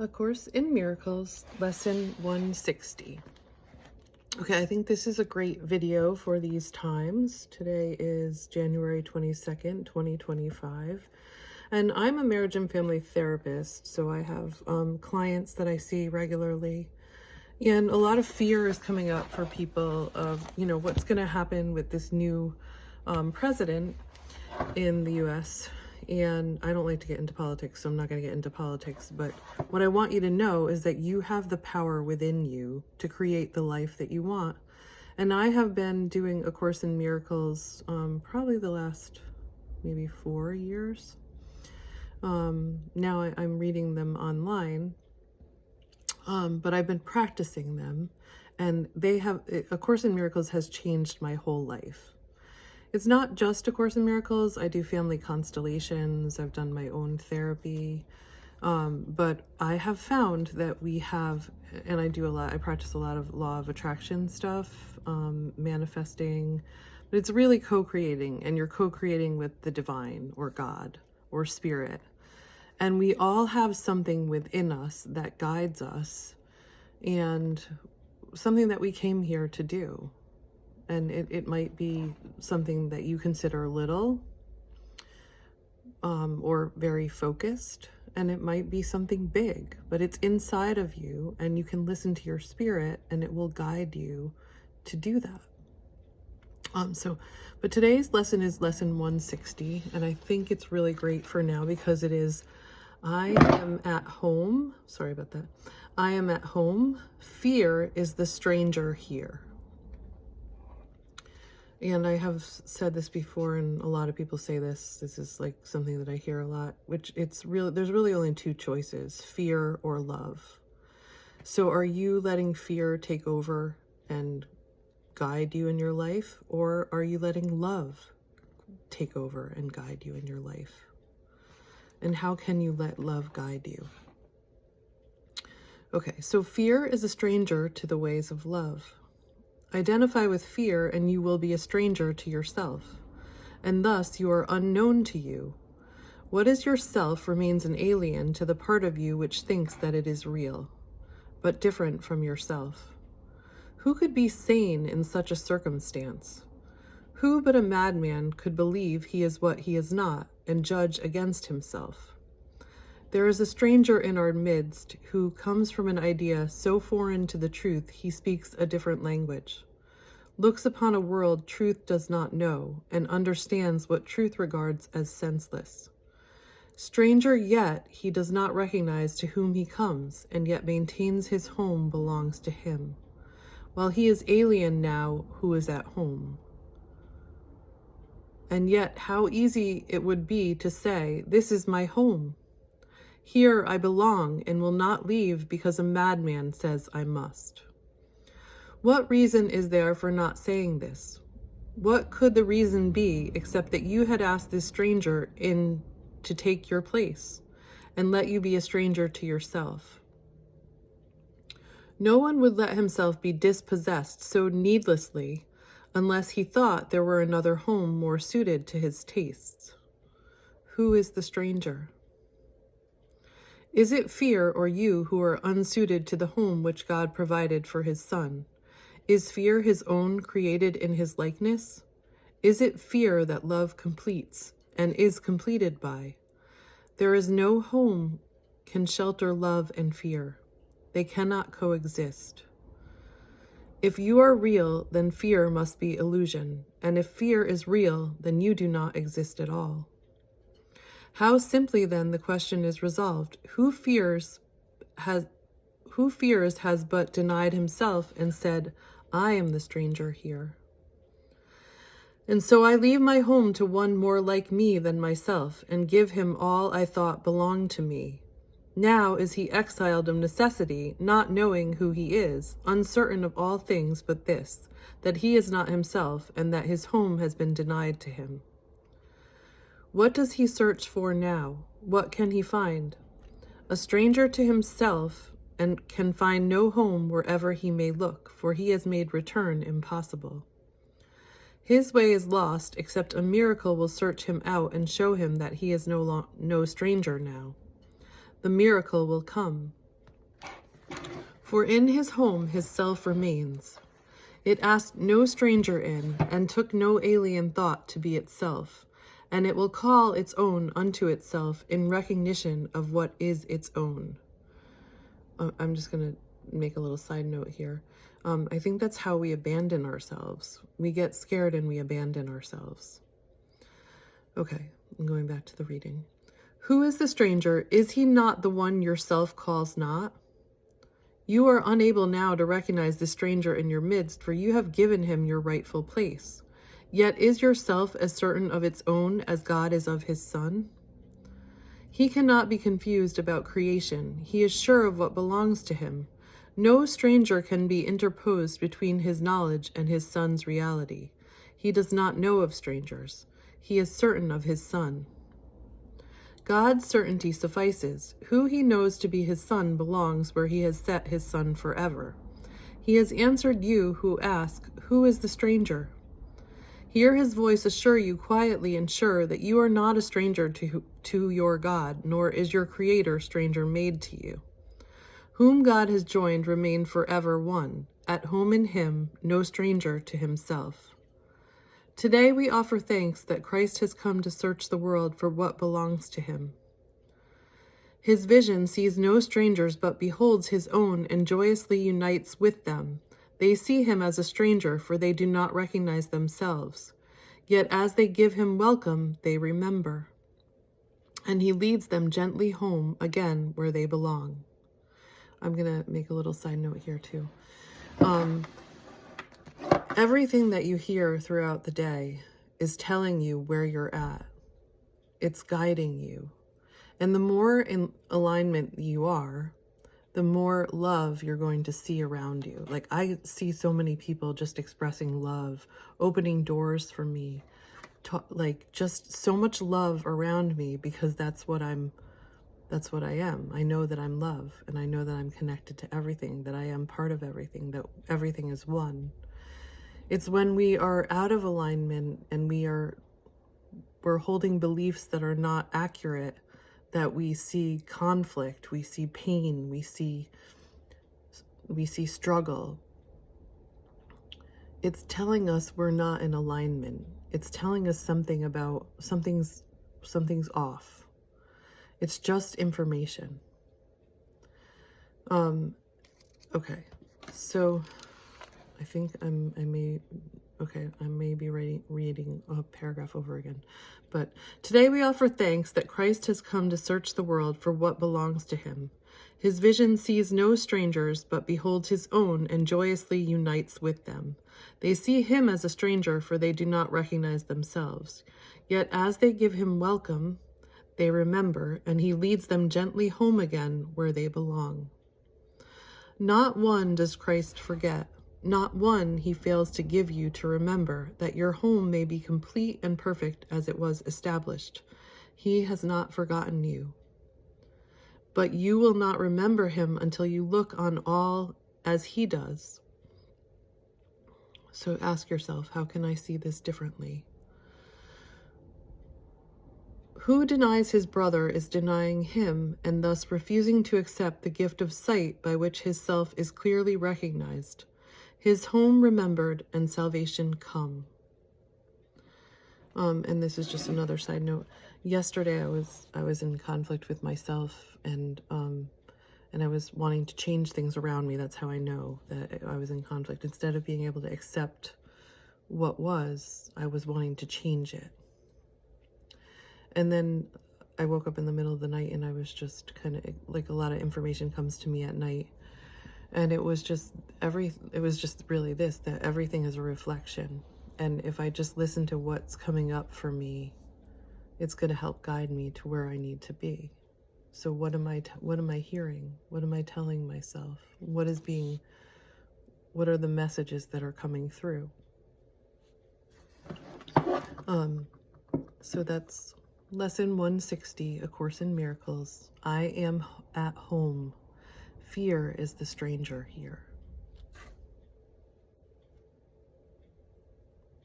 A Course in Miracles, Lesson 160. Okay, I think this is a great video for these times. Today is January 22nd, 2025. And I'm a marriage and family therapist, so I have clients that I see regularly. And a lot of fear is coming up for people of, what's going to happen with this new president in the US. And I don't like to get into politics, so I'm not going to get into politics. But what I want you to know is that you have the power within you to create the life that you want. And I have been doing A Course in Miracles probably the last maybe 4 years. Now I'm reading them online, but I've been practicing them. And A Course in Miracles has changed my whole life. It's not just A Course in Miracles. I do family constellations. I've done my own therapy. But I have found that we have, and I practice a lot of law of attraction stuff, manifesting, but it's really co-creating, and you're co-creating with the divine or God or spirit. And we all have something within us that guides us and something that we came here to do. And it might be something that you consider little or very focused, and it might be something big, but it's inside of you, and you can listen to your spirit and it will guide you to do that. But today's lesson is lesson 160, and I think it's really great for now because it is, I am at home. Sorry about that. I am at home. Fear is the stranger here. And I have said this before, and a lot of people say this. This is like something that I hear a lot, which there's really only two choices, fear or love. So are you letting fear take over and guide you in your life, or are you letting love take over and guide you in your life? And how can you let love guide you? Okay, so fear is a stranger to the ways of love. Identify with fear and you will be a stranger to yourself, and thus you are unknown to you. What is yourself remains an alien to the part of you which thinks that it is real, but different from yourself. Who could be sane in such a circumstance? Who but a madman could believe he is what he is not and judge against himself? There is a stranger in our midst who comes from an idea so foreign to the truth he speaks a different language, looks upon a world truth does not know, and understands what truth regards as senseless. Stranger yet, he does not recognize to whom he comes, and yet maintains his home belongs to him, while he is alien now who is at home. And yet how easy it would be to say, "This is my home. Here I belong and will not leave because a madman says I must." What reason is there for not saying this? What could the reason be except that you had asked this stranger in to take your place and let you be a stranger to yourself? No one would let himself be dispossessed so needlessly unless he thought there were another home more suited to his tastes. Who is the stranger? Is it fear or you who are unsuited to the home which God provided for his Son? Is fear his own, created in his likeness? Is it fear that love completes and is completed by? There is no home can shelter love and fear. They cannot coexist. If you are real, then fear must be illusion, and if fear is real, then you do not exist at all. How simply then the question is resolved: who fears has but denied himself and said, "I am the stranger here." And so I leave my home to one more like me than myself, and give him all I thought belonged to me. Now is he exiled of necessity, not knowing who he is, uncertain of all things but this, that he is not himself, and that his home has been denied to him. What does he search for now? What can he find? A stranger to himself, and can find no home wherever he may look, for he has made return impossible. His way is lost, except a miracle will search him out and show him that he is no stranger now. The miracle will come. For in his home his self remains. It asked no stranger in, and took no alien thought to be itself, and it will call its own unto itself in recognition of what is its own. I'm just going to make a little side note here. I think that's how we abandon ourselves. We get scared and we abandon ourselves. Okay, I'm going back to the reading. Who is the stranger? Is he not the one yourself calls not? You are unable now to recognize the stranger in your midst, for you have given him your rightful place. Yet is yourself as certain of its own as God is of his Son? He cannot be confused about creation. He is sure of what belongs to him. No stranger can be interposed between his knowledge and his Son's reality. He does not know of strangers. He is certain of his Son. God's certainty suffices. Who he knows to be his Son belongs where he has set his Son forever. He has answered you who ask, who is the stranger? Hear his voice assure you quietly and sure that you are not a stranger to your God, nor is your Creator stranger made to you. Whom God has joined remain forever one, at home in him, no stranger to himself. Today we offer thanks that Christ has come to search the world for what belongs to him. His vision sees no strangers but beholds his own and joyously unites with them. They see him as a stranger, for they do not recognize themselves. Yet as they give him welcome, they remember. And he leads them gently home again where they belong. I'm going to make a little side note here too. Everything that you hear throughout the day is telling you where you're at. It's guiding you. And the more in alignment you are, the more love you're going to see around you. Like, I see so many people just expressing love, opening doors for me, like just so much love around me, because that's what I am. I know that I'm love, and I know that I'm connected to everything, that I am part of everything, that everything is one. It's when we are out of alignment and we're holding beliefs that are not accurate, that we see conflict, we see pain, we see struggle. It's telling us we're not in alignment. It's telling us something about something's off. It's just information. Okay, so I think I may be reading a paragraph over again. But today we offer thanks that Christ has come to search the world for what belongs to him. His vision sees no strangers, but beholds his own and joyously unites with them. They see him as a stranger, for they do not recognize themselves. Yet as they give him welcome, they remember, and he leads them gently home again where they belong. Not one does Christ forget. Not one he fails to give you to remember, that your home may be complete and perfect as it was established. He has not forgotten you. But you will not remember him until you look on all as he does. So ask yourself, how can I see this differently? Who denies his brother is denying him, and thus refusing to accept the gift of sight by which his self is clearly recognized. His home remembered and salvation come. And this is just another side note. Yesterday I was in conflict with myself, and I was wanting to change things around me. That's how I know that I was in conflict. Instead of being able to accept what was, I was wanting to change it. And then I woke up in the middle of the night, and I was just kind of like, a lot of information comes to me at night. And it was just really this, that everything is a reflection. And if I just listen to what's coming up for me, it's going to help guide me to where I need to be. So what am I hearing? What am I telling myself? What are the messages that are coming through? So that's lesson 160, A Course in Miracles. I am at home. Fear is the stranger here.